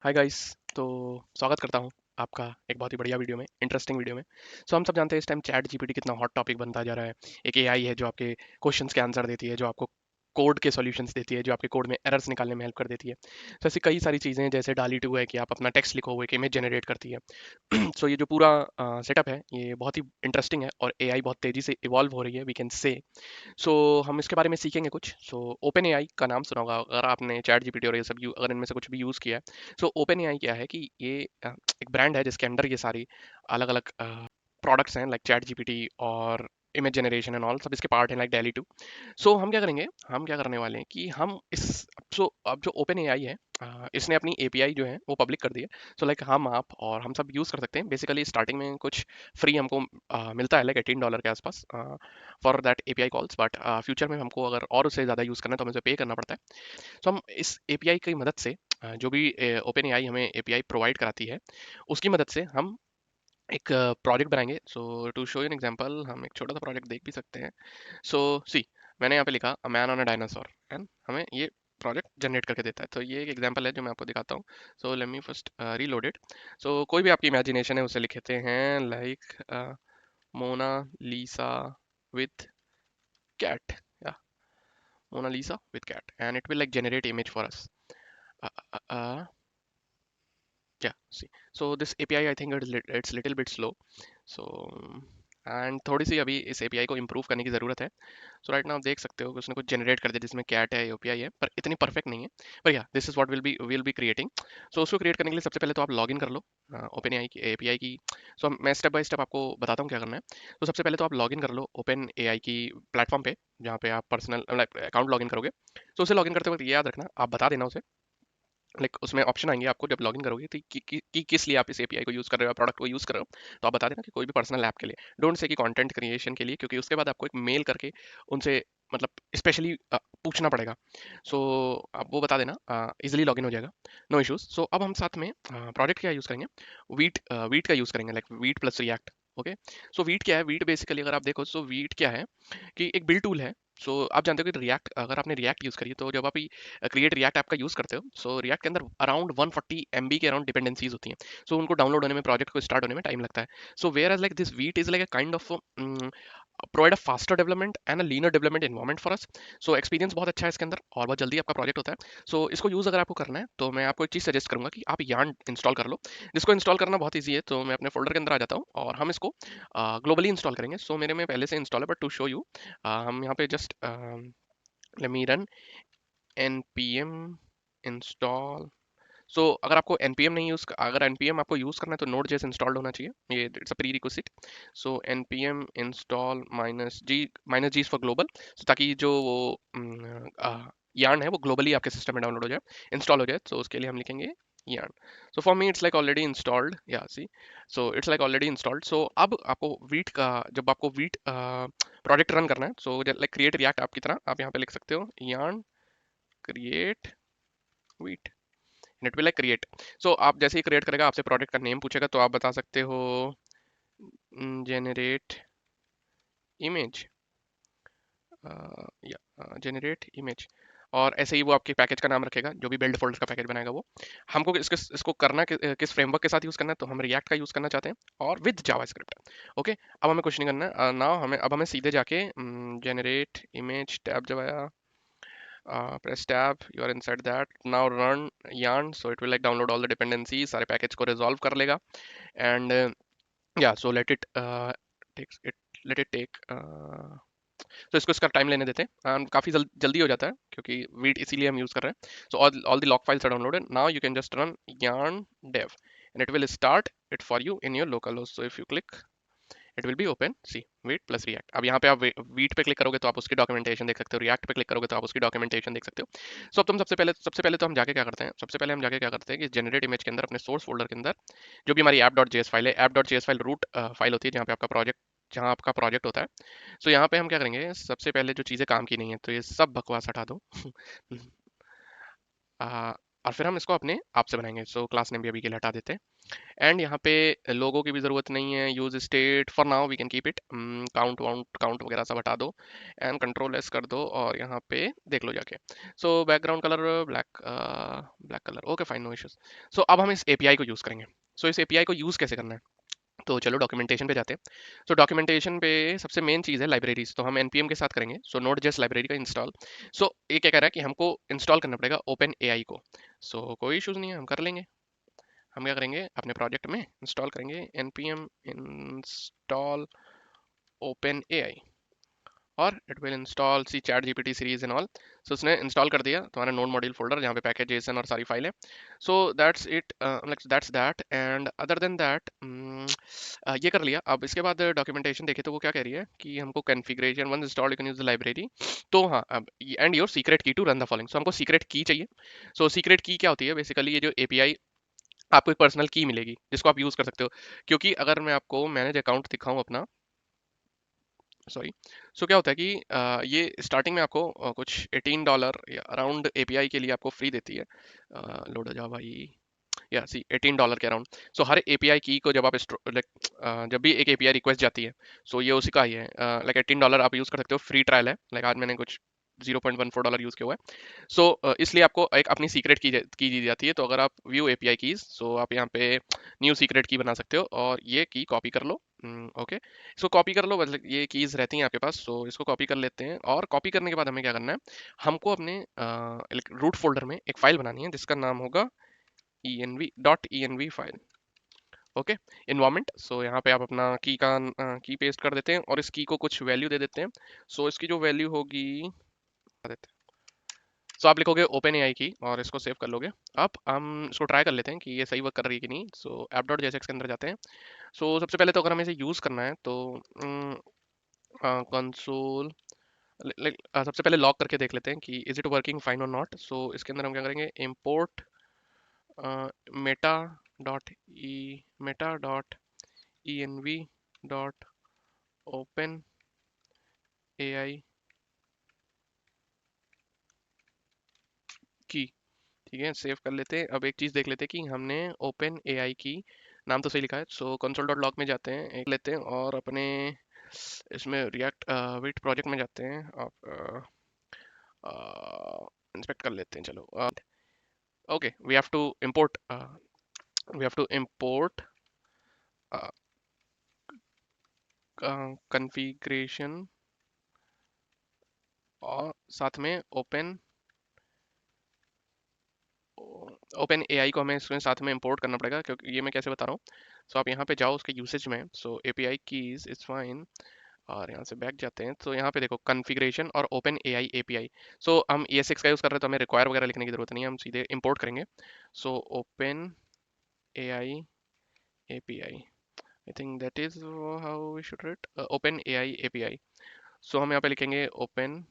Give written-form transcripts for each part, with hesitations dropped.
Hi guys. तो स्वागत करता हूँ आपका एक बहुत ही बढ़िया वीडियो में, इंटरेस्टिंग वीडियो में। हम सब जानते हैं इस टाइम चैट जीपीटी कितना हॉट टॉपिक बनता जा रहा है। एक एआई है जो आपके क्वेश्चंस के आंसर देती है, जो आपको कोड के सॉल्यूशंस देती है, जो आपके कोड में एरर्स निकालने में हेल्प कर देती है। तो ऐसी कई सारी चीज़ें हैं, जैसे डाली 2 है कि आप अपना टेक्स्ट लिखो, वो एक इमेज जनरेट करती है। सो ये जो पूरा सेटअप है, ये बहुत ही इंटरेस्टिंग है और एआई बहुत तेज़ी से इवॉल्व हो रही है, वी कैन से। सो हम इसके बारे में सीखेंगे कुछ। ओपन एआई का नाम सुना होगा अगर आपने, चैट जीपीटी और ये सब अगर इनमें से कुछ भी यूज़ किया है। ओपन एआई क्या है कि ये एक ब्रांड है जिसके अंडर ये सारी अलग अलग प्रोडक्ट्स हैं, लाइक चैट जीपीटी और इमेज जनरेशन एंड ऑल, सब इसके पार्ट हैं, लाइक डेली टू। हम क्या करेंगे, हम क्या करने वाले हैं कि हम इस अब जो ओपन एआई है, इसने अपनी एपीआई जो है वो पब्लिक कर दी है। लाइक हम आप और हम सब यूज़ कर सकते हैं। बेसिकली स्टार्टिंग में कुछ फ्री हमको मिलता है, लाइक $18 के आसपास for that API calls, but future में हमको अगर और उससे ज़्यादा यूज़ करना है तो हमें उसे पे करना पड़ता है। हम इस एपीआई की मदद से जो भी ओपन एआई हमें एपीआई प्रोवाइड कराती है, उसकी मदद से हम एक प्रोजेक्ट बनाएंगे। To show you an example, हम एक छोटा सा प्रोजेक्ट देख भी सकते हैं। सी, मैंने यहाँ पे लिखा अ man on a dinosaur and हमें ये प्रोजेक्ट जनरेट करके देता है। तो ये एक एग्जांपल है जो मैं आपको दिखाता हूँ। Let me first reload it. कोई भी आपकी इमेजिनेशन है उसे लिखते हैं, like Mona Lisa with cat, या Mona Lisa with cat, and it will like generate image for us. uh, uh, uh, yeah, see, this API, I think it's little bit slow. so and थोड़ी सी अभी इस API को improve करने की ज़रूरत है। Right now आप देख सकते हो कि उसने कुछ जनरेट कर दिया जिसमें कैट है, एपीआई है, पर इतनी परफेक्ट नहीं है। पर या this is what will be creating. उसको क्रिएट करने के लिए सबसे पहले तो आप लॉगिन कर लो ओपन एआई की एपीआई की। मैं स्टेप बाय स्टेप आपको बताता हूँ क्या करना है। सबसे पहले तो आप लॉगिन कर लो ओपन एआई की प्लेटफॉर्म पे, जहाँ पे आप पर्सनल अकाउंट लॉगिन करोगे। उसे लॉगिन करते वक्त ये याद रखना, आप बता देना उसे, लाइक उसमें ऑप्शन आएंगे आपको जब लॉगिन करोगे, तो किस लिए आप इस एपीआई को यूज़ कर रहे हो, प्रोडक्ट को यूज़ कर रहे हो। तो आप बता देना कि कोई भी पर्सनल ऐप के लिए, डोंट से कि कंटेंट क्रिएशन के लिए, क्योंकि उसके बाद आपको एक मेल करके उनसे मतलब स्पेशली पूछना पड़ेगा। आप वो बता देना, इजिली लॉगिन हो जाएगा, नो इश्यूज। अब हम साथ में प्रोजेक्ट क्या यूज़ करेंगे, वीट का यूज़ करेंगे, like wheat plus react. Okay, wheat क्या है, वीट बेसिकली अगर आप देखो, वीट क्या है कि एक बिल्ड टूल है। आप जानते हो कि रिएक्ट, अगर आपने रिएक्ट यूज़ करी, तो जब आप क्रिएट रिएक्ट ऐप का यूज़ करते हो, रिएक्ट के अंदर अराउंड 140 MB के अराउंड डिपेंडेंसीज होती हैं। उनको डाउनलोड होने में, प्रोजेक्ट को स्टार्ट होने में टाइम लगता है। Whereas like this Vite is like a kind of provide a faster development and a leaner development environment for us. Experience बहुत अच्छा है इसके अंदर और बहुत जल्दी आपका प्रोजेक्ट होता है। इसको यूज़ अगर आपको करना है तो मैं आपको एक चीज़ सजेस्ट करूंगा कि आप यार्न इंस्टॉल कर लो, जिसको इंस्टॉल करना बहुत ईजी है। मैं अपने फोल्डर के अंदर आ जाता हूँ और हम इसको ग्लोबली इंस्टॉल करेंगे। मेरे में पहले से इंस्टॉल है, बट टू शो यू हम यहाँ पे just let me run npm install। अगर आपको npm नहीं यूज, अगर npm आपको यूज करना है तो नोड जेएस इंस्टॉल्ड होना चाहिए, ये it's a pre requisite. npm install -g for global, ताकि जो वो yarn है वो ग्लोबली आपके सिस्टम में डाउनलोड हो जाए, इंस्टॉल हो जाए। उसके लिए हम लिखेंगे yarn। For me it's like already installed, या सी, इट्स लाइक ऑलरेडी इंस्टॉल्ड। अब आपको वीट का, जब आपको वीट प्रोजेक्ट रन करना है, लाइक क्रिएट रिएक्ट ऐप की तरह आप यहाँ पे लिख सकते हो yarn create वीट, नेट पे लाइक क्रिएट। आप जैसे ही क्रिएट करेगा, आपसे प्रोडक्ट का नेम पूछेगा, तो आप बता सकते हो जेनरेट इमेज, या जेनरेट इमेज। और ऐसे ही वो आपके पैकेज का नाम रखेगा, जो भी बिल्ड फोल्डर का पैकेज बनाएगा वो। हमको इसको करना किस फ्रेमवर्क के साथ यूज़ करना है, तो हम रिएक्ट का यूज़ करना चाहते हैं और विद जावास्क्रिप्ट। ओके, अब हमें कुछ नहीं करना है नाउ, हमें सीधे जाके जेनरेट इमेज टैब जब आया, press tab, you are inside that, now run yarn, it will like download all the dependencies, सारे पैकेज को resolve कर लेगा। and yeah, let it takes it let it take इसको इसका टाइम लेने देते हैं, काफ़ी जल्दी हो जाता है क्योंकि वीट इसीलिए हम यूज़ कर रहे हैं। all the log files are downloaded, now you can just run yarn dev and it will start it for you in your localhost. if you click, it will be open see Vite plus React. अब यहाँ पे आप wheat पे click करोगे तो आप उसकी documentation देख सकते हो, रिएक्ट पे क्लिक करोगे तो आप उसकी डॉक्यूमेंटेशन देख सकते हो। अब तुम सबसे पहले तो हम जाके क्या करते हैं, सबसे पहले हम जाके क्या करते हैं कि जनरेट इमेज के अंदर, अपने सोर्स फोल्डर के अंदर जो भी हमारी app.js फाइल है, app.js फाइल रूट फाइल होती है जहाँ आपका प्रोजेक्ट होता है। यहाँ पे हम क्या करेंगे, सबसे पहले जो चीज़ें काम की नहीं है तो ये सब बकवास हटा दो। और फिर हम इसको अपने आप से बनाएंगे। सो क्लास नेम भी अभी के लिए हटा देते हैं। एंड यहाँ पे लोगों की भी ज़रूरत नहीं है। Use state for now we can keep it. Count वाउंट काउंट वगैरह सब हटा दो एंड कंट्रोल एस कर दो और यहाँ पे देख लो जाके। So background colour black, black colour, okay fine, no issues. So अब हम इस एपीआई को यूज़ करेंगे। सो इस एपीआई को यूज़ कैसे करना है, तो चलो डॉक्यूमेंटेशन पे जाते हैं। सो डॉक्यूमेंटेशन पे सबसे मेन चीज़ है लाइब्रेरीज, तो हम npm के साथ करेंगे। सो नोट जेएस लाइब्रेरी का इंस्टॉल। सो ये क्या कह रहा है कि हमको इंस्टॉल करना पड़ेगा ओपन एआई को। सो कोई इशूज़ नहीं है, हम कर लेंगे। हम क्या करेंगे, अपने प्रोजेक्ट में इंस्टॉल करेंगे npm इंस्टॉल ओपन एआई और it will install see chat GPT series and all. So उसने इंस्टॉल कर दिया तुम्हारा नोड मॉड्यूल फोल्डर जहाँ पे पैकेज जेसन और सारी फाइल है। So that's it, like that's that and other than that ये कर लिया। अब इसके बाद डॉक्यूमेंटेशन देखे तो वो क्या कह रही है कि हमको configuration once installed you can use the library. तो हाँ, अब and your secret key to run the following. So हमको सीक्रेट की चाहिए। सो सीक्रेट की क्या होती है, बेसिकली ये जो एपीआई आपको एक पर्सनल की मिलेगी जिसको आप यूज़ कर सकते हो। क्योंकि अगर मैं आपको मैनेज अकाउंट दिखाऊं अपना, सॉरी, सो क्या होता है कि ये स्टार्टिंग में आपको कुछ $18 या अराउंड एपीआई के लिए आपको फ्री देती है। लोड हो जाओ भाई, या सी $18 के अराउंड। सो हर एपीआई की को जब आप लाइक जब भी एक एपीआई रिक्वेस्ट जाती है, सो ये उसी का ही है। लाइक $18 आप यूज़ कर सकते हो, फ्री ट्रायल है। लाइक आज मैंने कुछ $0.14 यूज़ किया हुआ है। सो इसलिए आपको एक अपनी सीक्रेट की दी जाती है। तो अगर आप व्यू एपीआई कीज, सो आप यहाँ पे न्यू सीक्रेट की बना सकते हो और ये की कॉपी कर लो। ओके, इसको कॉपी कर लो, मतलब ये कीज रहती हैं आपके पास। सो इसको कॉपी कर लेते हैं और कॉपी करने के बाद हमें क्या करना है, हमको अपने रूट फोल्डर में एक फाइल बनानी है जिसका नाम होगा env file. Okay, environment. So यहाँ पे आप अपना की पेस्ट कर देते हैं और इस की को कुछ वैल्यू दे देते हैं। सो इसकी जो वैल्यू होगी, सो आप लिखोगे ओपन एआई की और इसको सेव कर लोगे। अब हम इसको ट्राई कर लेते हैं कि ये सही वर्क कर रही है कि नहीं। सो ऐप डॉट जेएसएक्स के अंदर जाते हैं। सो सबसे पहले तो अगर हमें इसे यूज़ करना है तो कंसोल, सबसे पहले लॉग करके देख लेते हैं कि इज इट वर्किंग फाइन और नॉट। सो इसके अंदर हम क्या करेंगे, import meta dot E N V dot open A I की। ठीक है, सेव कर लेते हैं। अब एक चीज़ देख लेते हैं कि हमने ओपन ए आई की नाम तो सही लिखा है। सो कंसोल डॉट लॉग में जाते हैं, एक लेते हैं और अपने इसमें रिएक्ट विट प्रोजेक्ट में जाते हैं। आप इंस्पेक्ट कर लेते हैं। चलो, okay, we have to import configuration और साथ में ओपन एआई को हमें इसमें साथ में इंपोर्ट करना पड़ेगा। क्योंकि ये मैं कैसे बता रहा हूँ, सो आप यहाँ पे जाओ उसके यूसेज में। सो एपीआई कीज इज फाइन और यहाँ से बैक जाते हैं। तो यहाँ पे देखो कॉन्फ़िगरेशन और ओपन एआई एपीआई। सो हम ES6 का यूज़ कर रहे हैं तो हमें रिक्वायर वगैरह लिखने की जरूरत नहीं है, हम सीधे इंपोर्ट करेंगे। So open AI API, I think that is how we should write open AI API. So हम यहाँ पे लिखेंगे open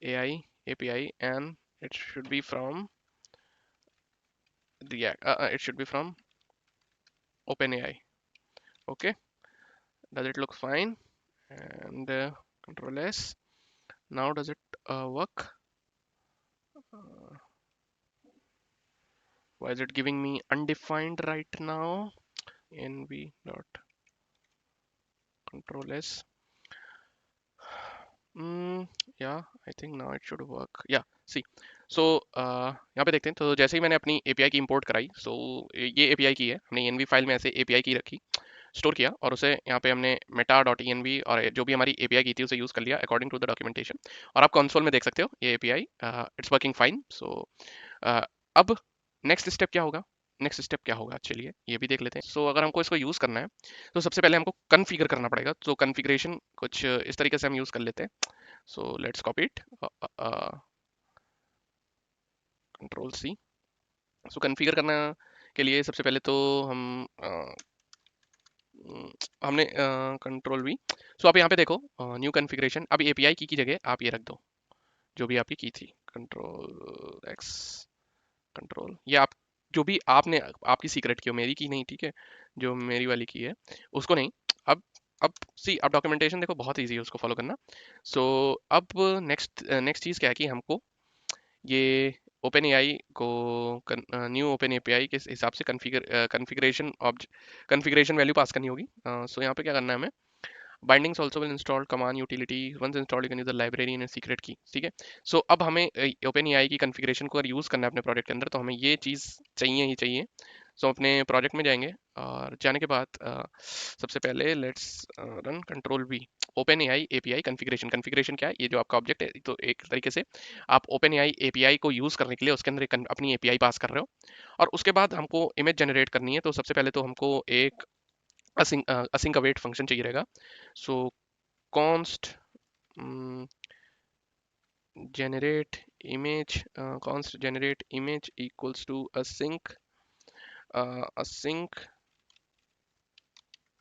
AI API and it should be from it should be from OpenAI. Okay, does it look fine? And Control S. Now does it work? Why is it giving me undefined right now? Nv dot Control S. Yeah, I think now it should work. Yeah, see. सो यहाँ पे देखते हैं। तो जैसे ही मैंने अपनी API की import कराई, सो ये एपीआई की है, हमने एनवी फाइल में ऐसे एपीआई की रखी, स्टोर किया और उसे यहाँ पे हमने meta dot E N V और जो भी हमारी एपीआई की थी उसे यूज़ कर लिया अकॉर्डिंग टू द डॉक्यूमेंटेशन। और आप कंसोल में देख सकते हो ये एपीआई इट्स वर्किंग फाइन। सो अब नेक्स्ट स्टेप क्या होगा, नेक्स्ट स्टेप क्या होगा, चलिए ये भी देख लेते हैं। सो अगर हमको इसको यूज़ करना है तो सबसे पहले हमको कन्फिगर करना पड़ेगा। तो कन्फिग्रेशन कुछ इस तरीके से हम यूज़ कर लेते हैं। So let's copy it, control C. So configure करना के लिए सबसे पहले तो हम हमने कंट्रोल वी। सो आप यहाँ पे देखो न्यू कॉन्फ़िगरेशन। अब एपीआई की जगह आप ये रख दो जो भी आपकी की थी, कंट्रोल एक्स, कंट्रोल ये आप जो भी आपने आपकी सीक्रेट की हो, मेरी की नहीं, ठीक है, जो मेरी वाली की है उसको नहीं। अब अब सी, अब डॉक्यूमेंटेशन देखो बहुत ईजी है उसको फॉलो करना। सो अब नेक्स्ट नेक्स्ट चीज़ क्या है कि हमको ये ओपन एआई को न्यू ओपन एपीआई के हिसाब से कन्फिग्रेशन वैल्यू पास करनी होगी। सो यहाँ पे क्या करना है हमें, bindings also will install command utility once installed you can use the library in secret key. ठीक है, सो अब हमें ओपन एआई की कन्फिग्रेशन को अगर यूज़ करना है अपने प्रोजेक्ट के अंदर, तो हमें ये चीज़ चाहिए ही चाहिए। सो अपने प्रोजेक्ट में जाएंगे और जाने के बाद सबसे पहले let's run control we open AI API configuration. Configuration क्या है, ये जो आपका ऑब्जेक्ट है, तो एक तरीके से आप ओपन एआई एपीआई को यूज़ करने के लिए उसके अंदर अपनी एपीआई पास कर रहे हो। और उसके बाद हमको इमेज जनरेट करनी है, तो सबसे पहले तो हमको एक असिंक अवेट फंक्शन चाहिए रहेगा। सो const generate image const generate image equals to async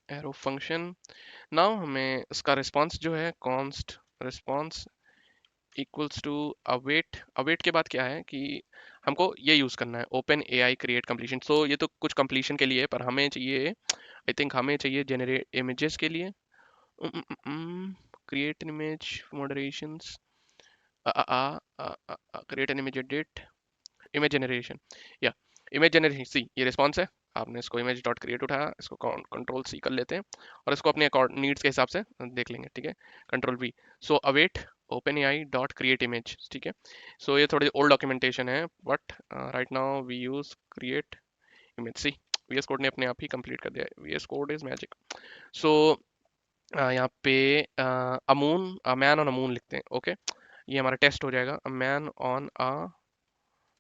arrow function। Now हमें उसका रिस्पांस जो है const response equals to await. Await के बाद क्या है कि हमको ये यूज़ करना है open A I create completion. So ये तो कुछ कंप्लीशन के लिए है, पर हमें चाहिए, आई थिंक हमें चाहिए जेनरेट इमेजेस के लिए। Create image moderations, create an image edit image generation, या इमेज जनरेशन सी, ये रिस्पॉन्स है। आपने इसको इमेज डॉट क्रिएट उठाया, इसको कंट्रोल सी कर लेते हैं और इसको अपने नीड्स के हिसाब से देख लेंगे। ठीक है, control V. So await open A I dot create image. ठीक है, सो ये थोड़ी ओल्ड डॉक्यूमेंटेशन है, but right now we use create image. See, V S code ने अपने आप ही कंप्लीट कर दिया है, V S code is magic. So यहाँ पे a moon, a man on a moon लिखते हैं। ओके, ये हमारा टेस्ट हो जाएगा, a man on a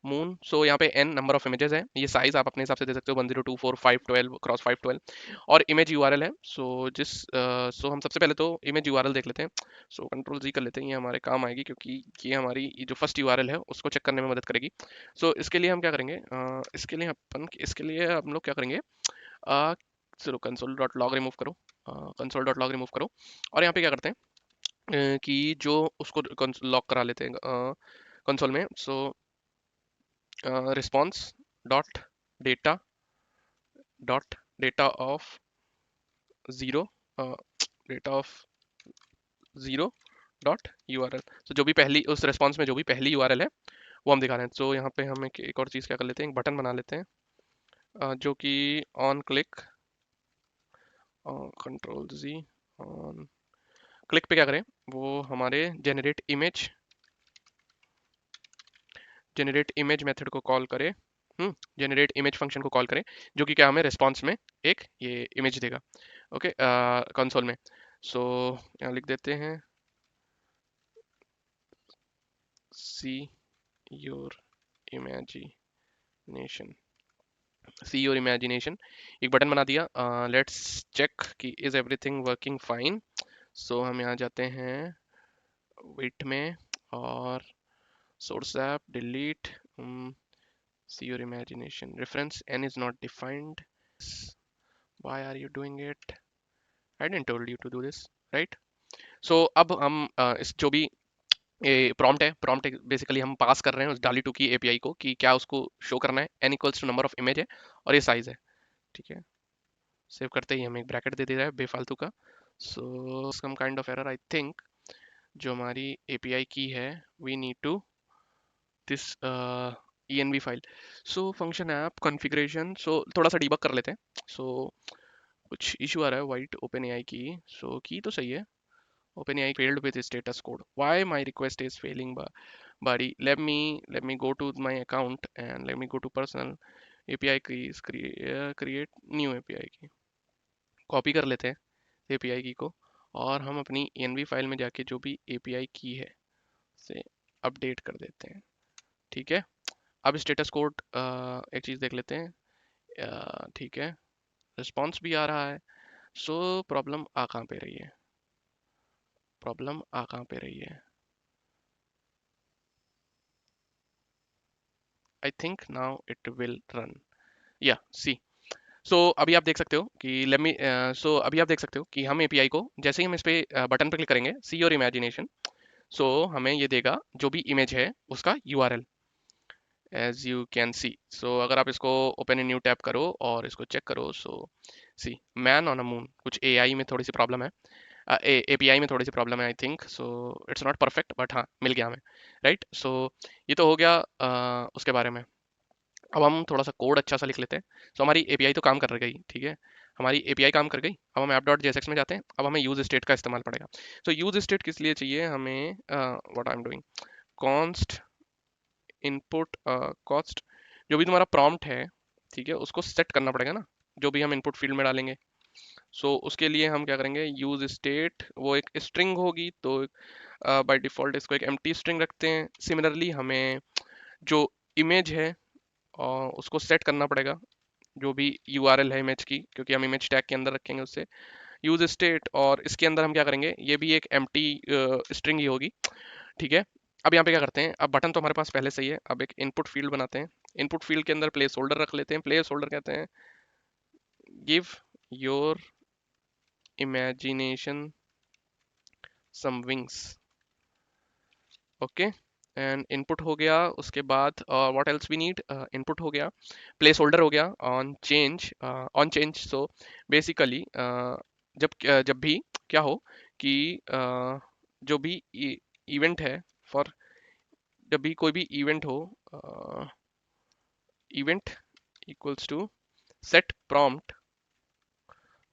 moon. So यहाँ पे n नंबर ऑफ इमेजेस है, ये साइज आप अपने हिसाब से दे सकते हो, 1024 512 क्रॉस 512। और इमेज यूआरएल है। सो हम सबसे पहले तो इमेज यूआरएल देख लेते हैं। सो कंट्रोल जी कर लेते हैं, ये हमारे काम आएगी क्योंकि ये हमारी ये जो फर्स्ट यूआरएल है उसको चेक करने में मदद करेगी। सो इसके लिए हम क्या करेंगे, इसके लिए हम लोग क्या करेंगे, चलो कंसोल डॉट लॉग रिमूव करो, कंसोल डॉट लॉग रिमूव करो। और यहाँ पे क्या करते हैं कि जो उसको लॉक करा लेते हैं कंसोल में। So response dot data dot data of zero, data of zero dot U R L. तो जो भी पहली उस रिस्पॉन्स में जो भी पहली यू आर एल है वो हम दिखा रहे हैं। तो यहाँ पे हम एक और चीज़ क्या कर लेते हैं, एक बटन बना लेते हैं जो कि on click, control G, on click पे क्या करें, वो हमारे जेनरेट इमेज मेथड को कॉल करे, जेनरेट इमेज फंक्शन को कॉल करें, जो कि क्या हमें रिस्पॉन्स में एक ये इमेज देगा। ओके, कंसोल में। सो यहाँ लिख देते हैं सी your imagination, C your imagination, एक बटन बना दिया। लेट्स चेक कि इज एवरीथिंग वर्किंग फाइन। सो हम यहाँ जाते हैं वेट में और source app delete, see your imagination reference n is not defined, why are you doing it, I didn't told you to do this, right? So अब हम इस जो भी ये प्रॉम्प्ट है, प्रॉम्प्ट बेसिकली हम पास कर रहे हैं उस डाली टू की एपीआई को कि क्या उसको शो करना है, n equals to number of image है और ये साइज है। ठीक है, सेव करते ही हमें एक ब्रैकेट दे दिया है बेफालतू का। So some kind of error I think, जो हमारी एपीआई की है, we need to this env file. So function app configuration, so थोड़ा सा डीबग कर लेते हैं। सो कुछ इशू आ रहा है वाइट ओपन एआई की। सो की तो सही है, open AI failed with status code, why my request is failing buddy, let me go to my account and let me go to personal API keys, create new API की copy कर लेते हैं API की को, और हम अपनी env file में जाके जो भी API की है से अपडेट कर देते हैं। ठीक है, अब स्टेटस कोड एक चीज़ देख लेते हैं। ठीक है, रिस्पॉन्स भी आ रहा है। सो प्रॉब्लम आ कहाँ पे रही है, प्रॉब्लम आ कहाँ पे रही है, I think now it will run, या सी। सो अभी आप देख सकते हो कि अभी आप देख सकते हो कि हम एपीआई को जैसे ही हम इस पे बटन पे क्लिक करेंगे, सी योर इमेजिनेशन, सो हमें ये देगा जो भी इमेज है उसका URL, as you can see. So अगर आप इसको ओपन ए न्यू टैब करो और इसको चेक करो, सो सी मैन ऑन अ मून, कुछ एआई में थोड़ी सी प्रॉब्लम है। एपीआई में थोड़ी सी प्रॉब्लम है I think, so it's not perfect but हाँ मिल गया हमें, राइट। सो ये तो हो गया उसके बारे में। अब हम थोड़ा सा कोड अच्छा सा लिख लेते हैं। सो हमारी एपीआई तो काम कर गई, ठीक है, हमारी एपीआई काम कर गई। अब हम ऐप डॉट जेएसएक्स में जाते हैं। अब हमें यूज स्टेट का इस्तेमाल पड़ेगा। तो यूज स्टेट किस लिए चाहिए हमें, what I am doing, const input cost, जो भी तुम्हारा प्रॉम्प्ट है, ठीक है, उसको सेट करना पड़ेगा ना, जो भी हम इनपुट फील्ड में डालेंगे। सो उसके लिए हम क्या करेंगे, यूज स्टेट, वो एक स्ट्रिंग होगी, तो बाय डिफॉल्ट इसको एक एम्प्टी स्ट्रिंग रखते हैं। सिमिलरली हमें जो इमेज है उसको सेट करना पड़ेगा, जो भी यूआरएल है इमेज की, क्योंकि हम इमेज टैग के अंदर रखेंगे उससे यूज स्टेट। और इसके अंदर हम क्या करेंगे, ये भी एक एम्प्टी स्ट्रिंग ही होगी, ठीक है। अब यहाँ पे क्या करते हैं, अब बटन तो हमारे पास पहले से ही है, अब एक इनपुट फील्ड बनाते हैं। इनपुट फील्ड के अंदर प्लेस होल्डर रख लेते हैं। प्लेस होल्डर कहते हैं give your imagination some wings, okay. And input हो गया, उसके बाद what else we need, input हो गया, प्लेस होल्डर हो गया, ऑन चेंज। सो बेसिकली जब भी क्या हो कि जो भी इवेंट है, फॉर जब भी कोई भी इवेंट हो, event equals to set prompt,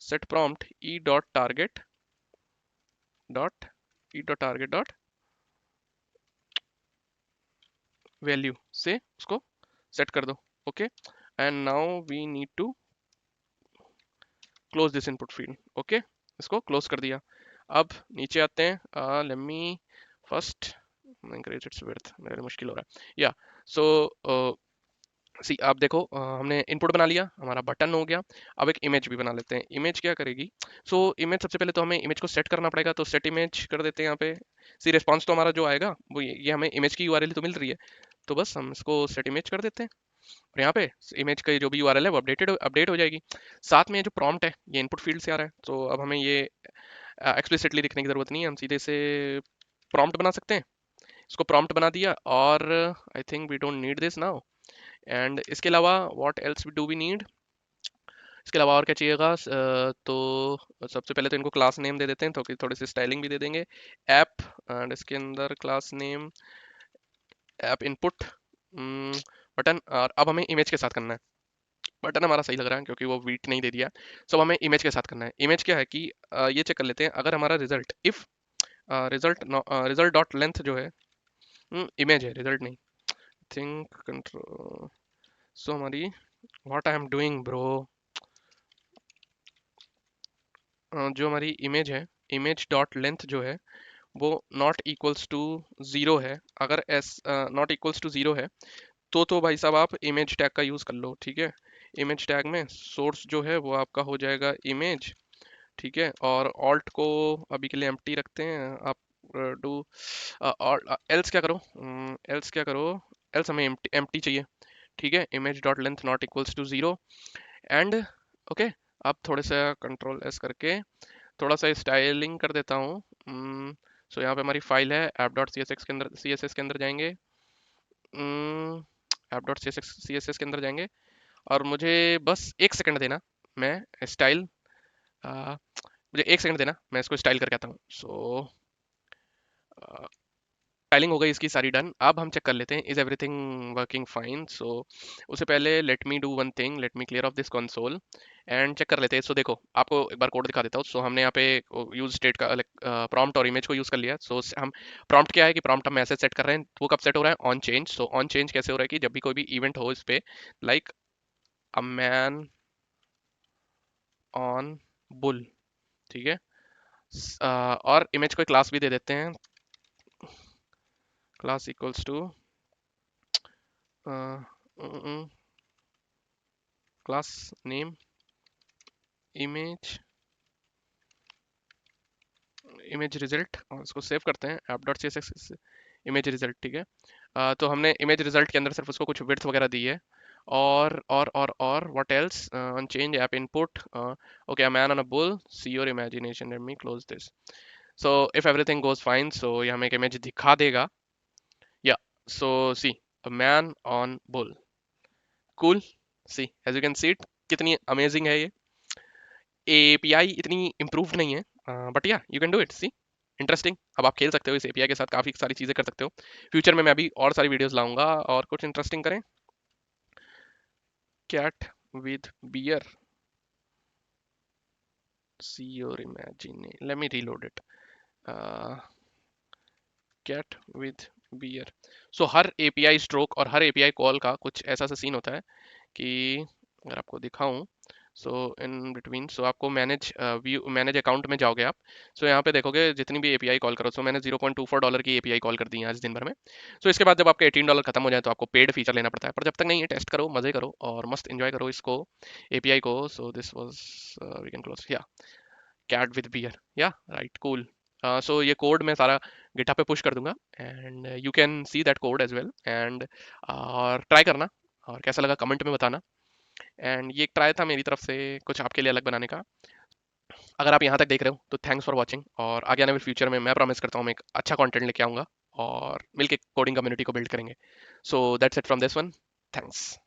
set prompt e dot target dot e dot target dot value से उसको सेट कर दो, okay. And now we need to close this input field, okay. इसको क्लोज कर दिया। अब नीचे आते हैं, let me first increase its width, मेरे लिए मुश्किल हो रहा है या। सो सी आप देखो, हमने इनपुट बना लिया, हमारा बटन हो गया। अब एक इमेज भी बना लेते हैं। इमेज क्या करेगी, सो इमेज सबसे पहले तो हमें इमेज को सेट करना पड़ेगा, तो सेट इमेज कर देते हैं यहाँ पे। सी रिस्पॉन्स तो हमारा जो आएगा वो ये हमें इमेज की यूआरएल तो मिल रही है, तो बस हम इसको सेट इमेज कर देते हैं। और यहाँ पे इमेज का जो भी यूआरएल है वो अपडेट हो जाएगी। साथ में ये जो प्रॉम्प्ट है ये इनपुट फील्ड से आ रहा है, तो अब हमें ये एक्सप्लिसिटली लिखने की जरूरत नहीं है, हम सीधे से प्रॉम्प्ट बना सकते हैं। इसको प्रॉम्प्ट बना दिया, और I think we don't need this now. And इसके अलावा what else do we need, इसके अलावा और क्या चाहिएगा, तो सबसे पहले तो इनको क्लास नेम दे देते हैं, तो कि थोड़ी सी स्टाइलिंग भी दे देंगे। ऐप, एंड इसके अंदर class name app input button. और अब हमें इमेज के साथ करना है। बटन हमारा सही लग रहा है क्योंकि वो वीट नहीं दे दिया। सो हमें इमेज के साथ करना है। इमेज क्या है कि ये चेक कर लेते हैं, अगर हमारा result if result dot length जो है, इमेज है रिजल्ट नहीं, थिंक कंट्रोल। सो हमारी what I am doing bro, जो हमारी इमेज है, इमेज डॉट लेंथ जो है वो नॉट इक्वल्स टू ज़ीरो है। अगर s not equals to zero है तो भाई साहब आप इमेज टैग का यूज़ कर लो, ठीक है। इमेज टैग में सोर्स जो है वो आपका हो जाएगा इमेज, ठीक है। और ऑल्ट को अभी के लिए एम्प्टी रखते हैं। आप डू और एल्स क्या करो, एल्स क्या करो, एल्स हमें एम्प्टी चाहिए, ठीक है। Image dot length not equals to zero and okay. अब थोड़े सा कंट्रोल एस करके थोड़ा सा स्टाइलिंग कर देता हूँ। सो यहाँ पे हमारी फाइल है app dot C S X के अंदर, सी एस एस के अंदर जाएंगे, app dot C S S के अंदर जाएंगे, और मुझे बस एक सेकंड देना, मैं स्टाइल मुझे एक सेकंड देना, मैं इसको स्टाइल करके आता हूँ। सो स्टाइलिंग हो गई इसकी सारी डन। अब हम चेक कर लेते हैं is everything working fine. So उससे पहले let me do one thing, let me clear off this console and check कर लेते हैं। सो देखो आपको एक बार कोड दिखा देता हूँ। सो हमने यहाँ पे यूज स्टेट का प्रॉम्प्ट और इमेज को यूज कर लिया। सो हम प्रॉम्प्ट क्या है कि प्रॉम्प्ट हम मैसेज सेट कर रहे हैं, वो कब सेट हो रहा है, on change. So on change कैसे हो रहा है कि जब भी कोई भी इवेंट हो इस पे, like a man on bull, ठीक है। और इमेज को क्लास भी दे देते हैं, class equals to class name image, image result, और इसको सेव करते हैं app dot C S X image result, ठीक है। तो हमने इमेज रिजल्ट के अंदर सिर्फ उसको कुछ विड्थ वगैरह दी है। और what else, on change app input, okay a man on a bull, see your imagination, let me close this. So if everything goes fine, so ये हमें एक इमेज दिखा देगा या। So see a man on bull, cool. See as you can see it, कितनी amazing है ये। API इतनी इम्प्रूव नहीं है, but yeah you can do it, see interesting. अब आप खेल सकते हो इस एपीआई के साथ, काफ़ी सारी चीज़ें कर सकते हो। फ्यूचर में मैं अभी और सारी वीडियोस लाऊंगा और कुछ इंटरेस्टिंग करें। Cat with bear, see your imagine, let me reload it. Cat with bear. So हर एपीआई स्ट्रोक और हर एपीआई कॉल का कुछ ऐसा सा सीन होता है कि अगर आपको दिखाऊं, सो इन बिटवीन, सो आपको मैनेज व्यू, मैनेज अकाउंट में जाओगे आप। सो यहाँ पे देखोगे जितनी भी एपीआई कॉल करो, सो मैंने $0.24 की एपीआई कॉल कर दी है आज दिन भर में। सो इसके बाद जब आपके $18 खत्म हो जाए तो आपको पेड फीचर लेना पड़ता है, पर जब तक नहीं है टेस्ट करो, मजे करो और मस्त एंजॉय करो इसको, एपीआई को। So this was, we can close yeah, cat with bear, yeah right, cool. So ये कोड मैं सारा गिटहब पे पुश कर दूंगा and you can see that code as well and, और ट्राई करना और कैसा लगा कमेंट में बताना। एंड ये एक ट्राई था मेरी तरफ से कुछ आपके लिए अलग बनाने का। अगर आप यहाँ तक देख रहे हो तो थैंक्स फॉर वॉचिंग, और आगे आने वाले फ्यूचर में मैं प्रॉमिस करता हूँ मैं एक अच्छा कंटेंट लेके आऊँगा और मिलके कोडिंग कम्युनिटी को बिल्ड करेंगे। So that's it from this one, thanks.